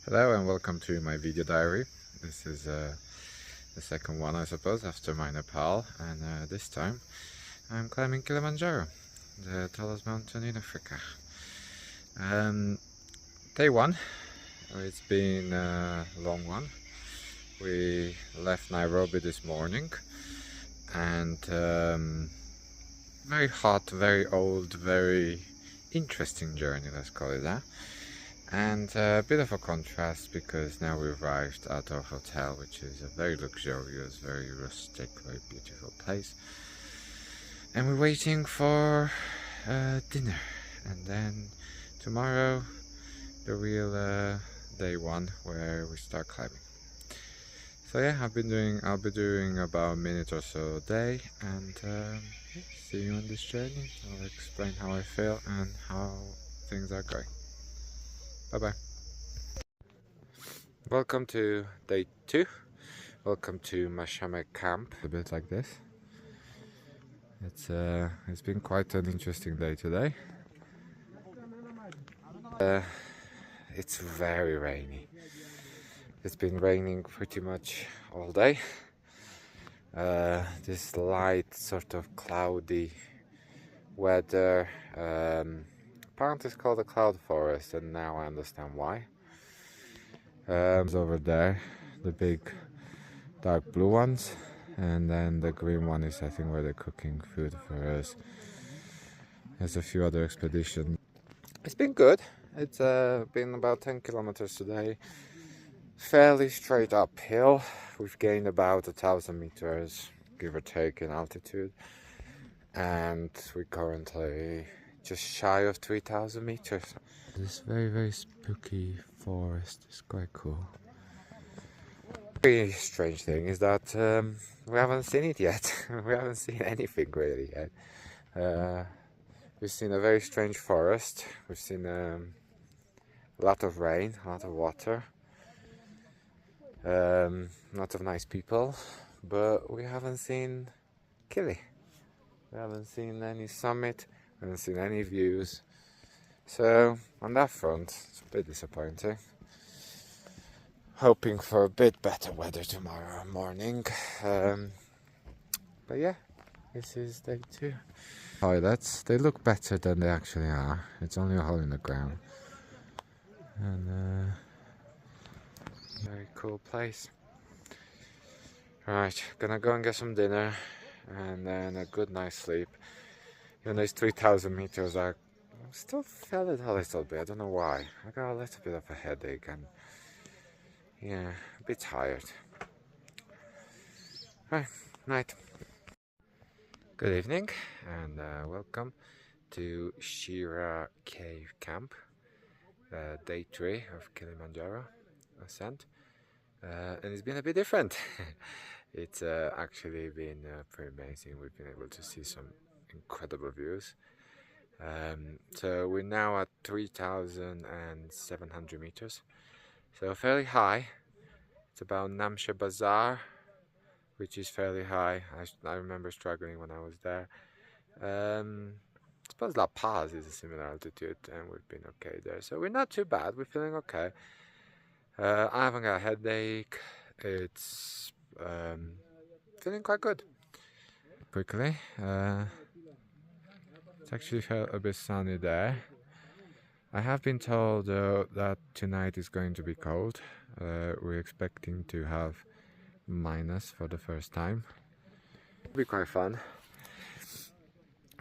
Hello and welcome to my video diary. This is the second one, I suppose, after my Nepal, and this time I'm climbing Kilimanjaro, the tallest mountain in Africa. Day one, it's been a long one. We left Nairobi this morning, and very hot, very old, very interesting journey, let's call it that. And a bit of a contrast because now we arrived at our hotel, which is a very luxurious, very rustic, very beautiful place. And we're waiting for dinner. And then tomorrow, the real day one where we start climbing. So yeah, I'll be doing about a minute or so a day, and see you on this journey. I'll explain how I feel and how things are going. Bye-bye. Welcome to day 2. Welcome to Machame camp. A bit like this. It's been quite an interesting day today. It's very rainy. It's been raining pretty much all day. This light, sort of cloudy weather. Apparently it's called a cloud forest, and now I understand why. Over there, the big dark blue ones, and then the green one is, I think, where they're cooking food for us. There's a few other expeditions. It's been good. It's been about 10 kilometers today, fairly straight uphill. We've gained about 1,000 meters, give or take, in altitude, and we're currently just shy of 3,000 meters. This very spooky forest is quite cool. Very strange thing is that we haven't seen it yet. We haven't seen anything really yet. We've seen a very strange forest. We've seen a lot of rain, a lot of water, lot of nice people, but we haven't seen Kili. We haven't seen any summit. We haven't seen any views. So on that front, it's a bit disappointing. Hoping for a bit better weather tomorrow morning. But yeah, this is day 2. Toilets, they look better than they actually are. It's only a hole in the ground. And very cool place. Right, gonna go and get some dinner and then a good night's sleep. Even though it's 3,000 meters, I still feel it a little bit. I don't know why. I got a little bit of a headache and yeah, a bit tired. Right, night. Good evening and welcome to Shira Cave Camp, day 3 of Kilimanjaro ascent. And it's been a bit different. It's actually been pretty amazing. We've been able to see some incredible views. So we're now at 3,700 meters, so fairly high. It's about Namche Bazaar, which is fairly high. I remember struggling when I was there. I suppose La Paz is a similar altitude, and we've been okay there. So we're not too bad. We're feeling okay. I haven't got a headache. It's feeling quite good. Quickly, it's actually felt a bit sunny there. I have been told that tonight is going to be cold. We're expecting to have minus for the first time. It'll be quite fun.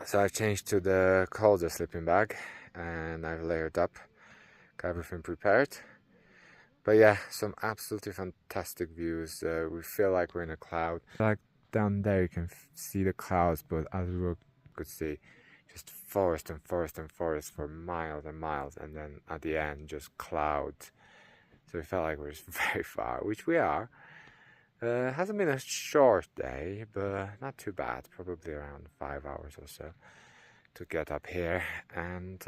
So I've changed to the colder sleeping bag and I've layered up, got everything prepared. But yeah, some absolutely fantastic views. We feel like we're in a cloud. Like down there you can see the clouds, but as we could see, just forest and forest and forest for miles and miles, and then at the end just clouds. So we felt like we were very far, which we are. Hasn't been a short day, but not too bad. Probably around 5 hours or so to get up here, and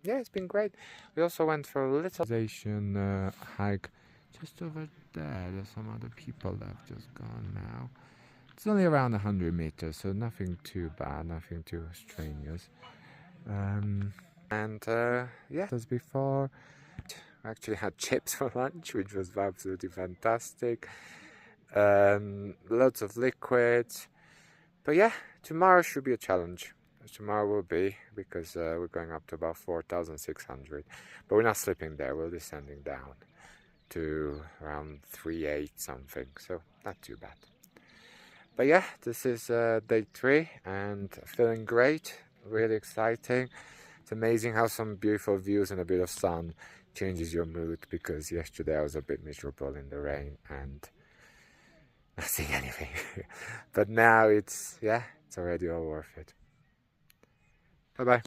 yeah, it's been great. We also went for a little hike just over there. There's some other people that have just gone now. It's only around 100 meters, so nothing too bad, nothing too strenuous. Yeah, as before, I actually had chips for lunch, which was absolutely fantastic. Lots of liquids. But yeah, tomorrow should be a challenge. Tomorrow will be, because we're going up to about 4,600. But we're not slipping there, we're descending down to around 3,800 something. So not too bad. But yeah, this is day 3 and feeling great, really exciting. It's amazing how some beautiful views and a bit of sun changes your mood, because yesterday I was a bit miserable in the rain and not seeing anything. But now it's already all worth it. Bye bye.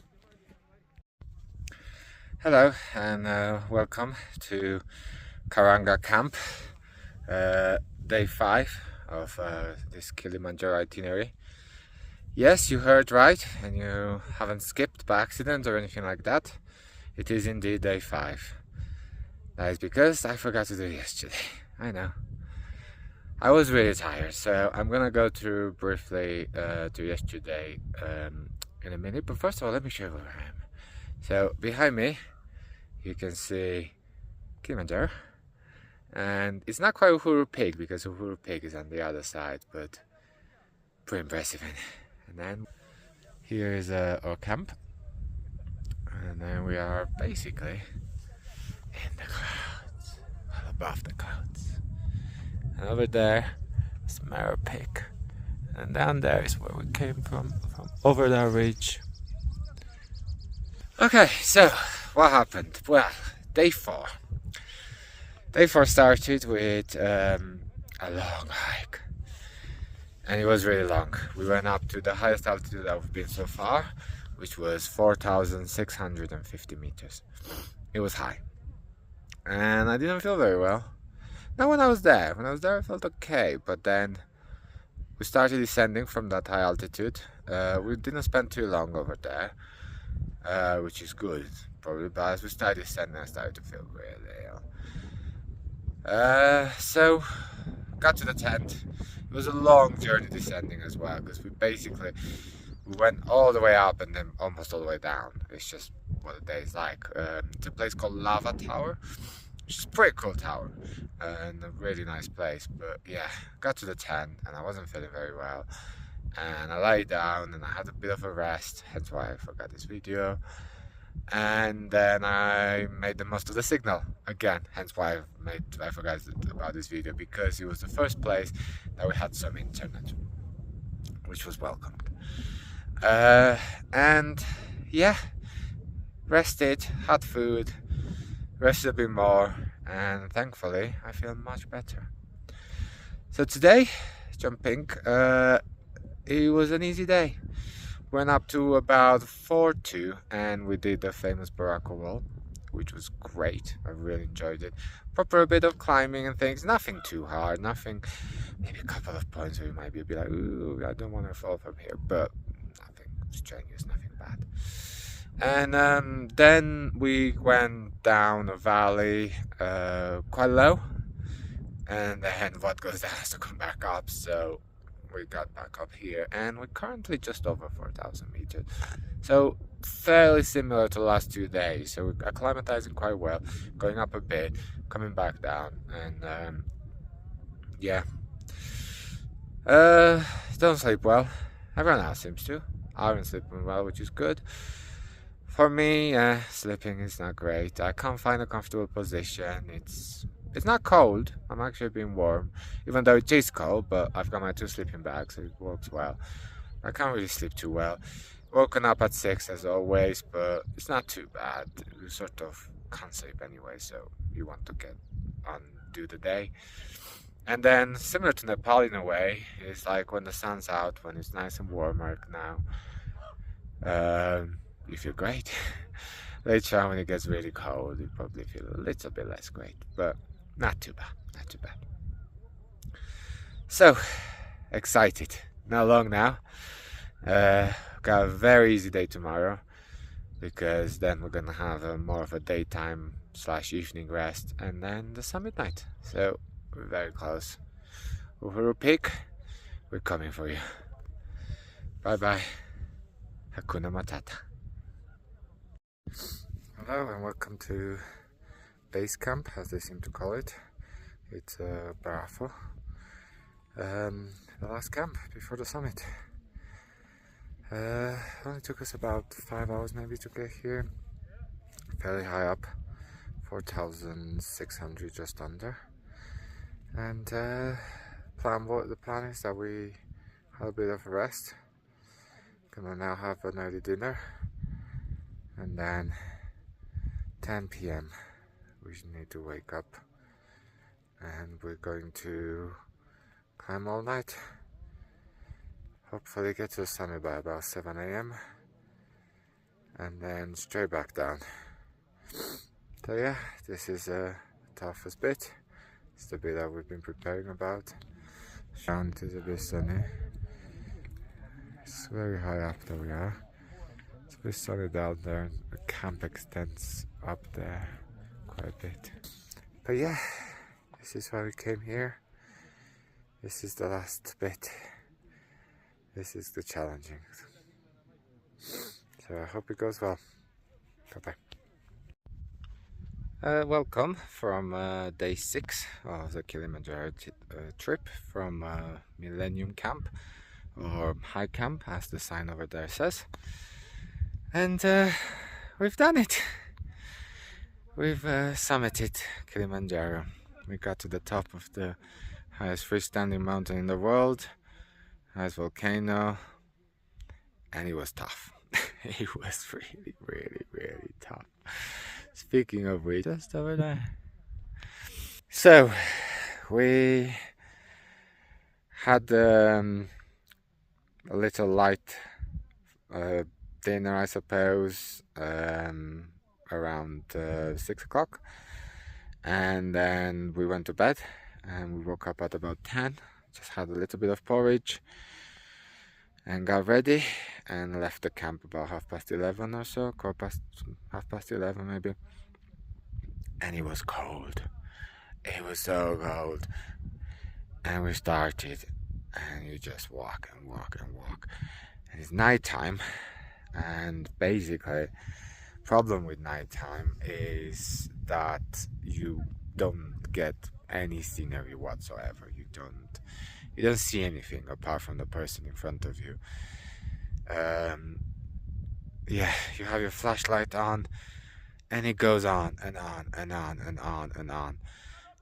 Hello and welcome to Karanga Camp, day 5 of this Kilimanjaro itinerary. Yes, you heard right, and you haven't skipped by accident or anything like that. It is indeed day 5. That is because I forgot to do it yesterday. I know. I was really tired, so I'm gonna go through briefly to yesterday in a minute. But first of all, let me show you where I am. So behind me, you can see Kilimanjaro, and it's not quite Uhuru Peak because Uhuru Peak is on the other side, but pretty impressive. And then here is our camp, and then we are basically in the clouds, well above the clouds. And over there is Uhuru Peak, and down there is where we came from over that ridge. Okay, so what happened? Well, day 4. Day 4 started with a long hike, and it was really long. We went up to the highest altitude that we've been so far, which was 4,650 meters. It was high, and I didn't feel very well. Not when I was there. When I was there I felt okay, but then we started descending from that high altitude. We didn't spend too long over there, which is good probably, but as we started descending I started to feel really ill. So got to the tent. It was a long journey descending as well, because we went all the way up and then almost all the way down. It's just what the day is like. It's a place called Lava Tower, which is a pretty cool tower and a really nice place. But yeah, got to the tent and I wasn't feeling very well, and I lay down and I had a bit of a rest, hence why I forgot this video. And then I made the most of the signal again, hence why I forgot about this video, because it was the first place that we had some internet, which was welcomed. And yeah, rested, had food, rested a bit more, and thankfully I feel much better. So today, jumping, it was an easy day. Went up to about 4.2 and we did the famous Baraka wall, which was great. I really enjoyed it. Proper a bit of climbing and things, nothing too hard, nothing, maybe a couple of points where you might be a bit like, ooh, I don't want to fall from here, but nothing strenuous, nothing bad. And then we went down a valley quite low, and then what goes down has to come back up, so we got back up here and we're currently just over 4,000 meters, so fairly similar to the last 2 days. So we're acclimatizing quite well, going up a bit, coming back down, and yeah, don't sleep well. Everyone else seems to. I haven't sleeping well, which is good. For me, sleeping is not great. I can't find a comfortable position. It's not cold. I'm actually being warm, even though it is cold, but I've got my 2 sleeping bags, so it works well. I can't really sleep too well. Woken up at 6 as always, but it's not too bad. You sort of can't sleep anyway, so you want to get on, do the day. And then, similar to Nepal in a way, it's like when the sun's out, when it's nice and warm like now, you feel great. Later on, when it gets really cold, you probably feel a little bit less great, but not too bad, not too bad. So, excited. Not long now. Got a very easy day tomorrow, because then we're gonna have more of a daytime / evening rest, and then the summit night. So, we're very close. Uhuru Peak, we're coming for you. Bye bye. Hakuna Matata. Hello and welcome to base camp, as they seem to call it. It's Barafo, the last camp before the summit. It only took us about 5 hours maybe to get here. Fairly high up, 4,600 just under. And the plan is that we have a bit of a rest. Gonna now have an early dinner, and then 10 p.m. we need to wake up, and we're going to climb all night. Hopefully get to the summit by about 7 a.m. and then straight back down. So yeah, this is the toughest bit. It's the bit that we've been preparing about. It is a bit sunny. It's very high up that we are. It's a bit sunny down there. The camp extends up there quite a bit. But yeah, this is why we came here. This is the last bit. This is the challenging. So I hope it goes well. Bye bye. Welcome from day 6 of the Kilimanjaro trip from Millennium Camp, or High Camp as the sign over there says. And we've done it. We've summited Kilimanjaro. We got to the top of the highest freestanding mountain in the world, highest volcano, and it was tough. It was really tough. Speaking of which, just over there. So we had a little light dinner, I suppose, around 6 o'clock, and then we went to bed, and we woke up at about 10. Just had a little bit of porridge and got ready and left the camp about 11:30 or so, half past 11 maybe. And it was cold. It was so cold. And we started, and you just walk and walk and walk. And it's nighttime, and basically, problem with nighttime is that you don't get any scenery whatsoever. You don't see anything apart from the person in front of you. Yeah, you have your flashlight on, and it goes on and on and on and on and on.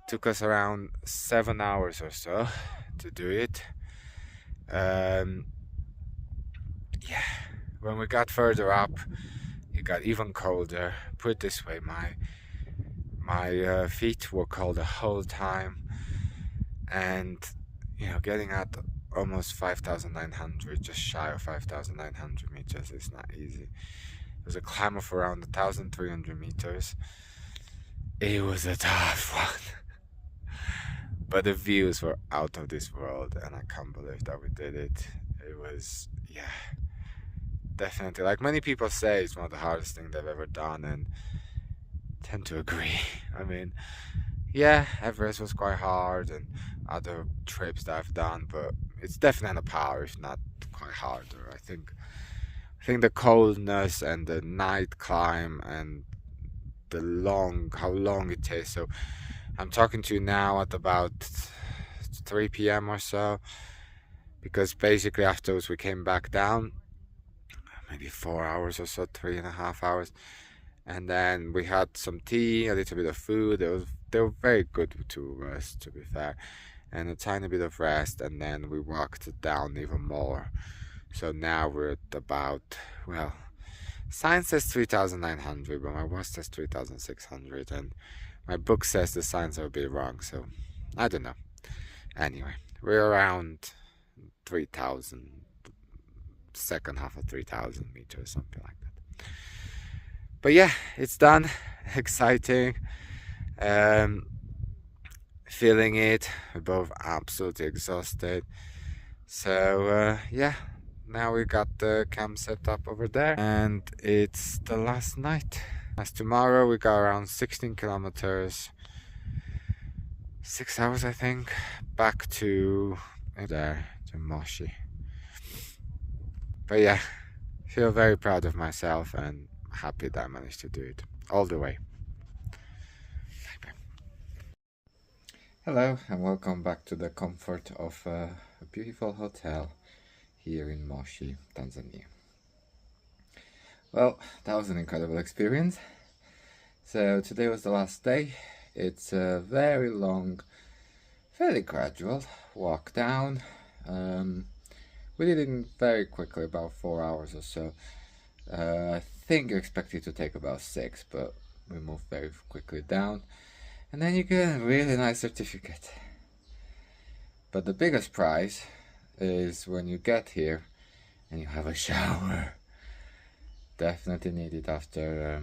Took us around 7 hours or so to do it. Yeah, when we got further up, it got even colder. Put it this way, my feet were cold the whole time, and getting at almost 5,900, just shy of 5,900 meters is not easy. It was a climb of around 1,300 meters. It was a tough one, but the views were out of this world, and I can't believe that we did it. It was, yeah, definitely, like many people say, it's one of the hardest things they've ever done, and I tend to agree. I mean, yeah, Everest was quite hard, and other trips that I've done, but it's definitely on a par, if not quite harder. I think the coldness and the night climb and how long it takes. So I'm talking to you now at about 3 p.m. or so, because basically afterwards we came back down, maybe 4 hours or so, 3.5 hours, and then we had some tea, a little bit of food. They were very good to us, to be fair, and a tiny bit of rest, and then we walked down even more. So now we're at about, well, sign says 3,900, but my watch says 3,600, and my book says the signs are a bit wrong, so I don't know. Anyway, we're around 3,000, second half of 3,000 meters, something like that. But yeah, it's done. Exciting. Feeling it. We're both absolutely exhausted. So yeah, now we got the camp set up over there, and it's the last night. As tomorrow we got around 16 kilometers, 6 hours I think, back to there, to Moshi. But yeah, feel very proud of myself and happy that I managed to do it all the way. Hello and welcome back to the comfort of a beautiful hotel here in Moshi, Tanzania. Well, that was an incredible experience. So today was the last day. It's a very long, fairly gradual walk down. We did it very quickly, about 4 hours or so. I think you expect it to take about 6, but we moved very quickly down. And then you get a really nice certificate. But the biggest prize is when you get here and you have a shower. Definitely needed after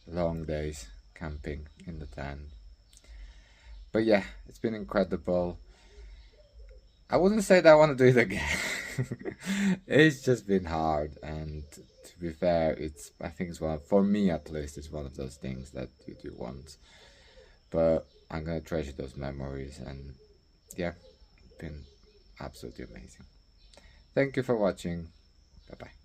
long days camping in the tent. But yeah, it's been incredible. I wouldn't say that I want to do it again. It's just been hard, and to be fair, I think it's for me at least, it's one of those things that you do once. But I'm gonna treasure those memories, and yeah, it's been absolutely amazing. Thank you for watching. Bye bye.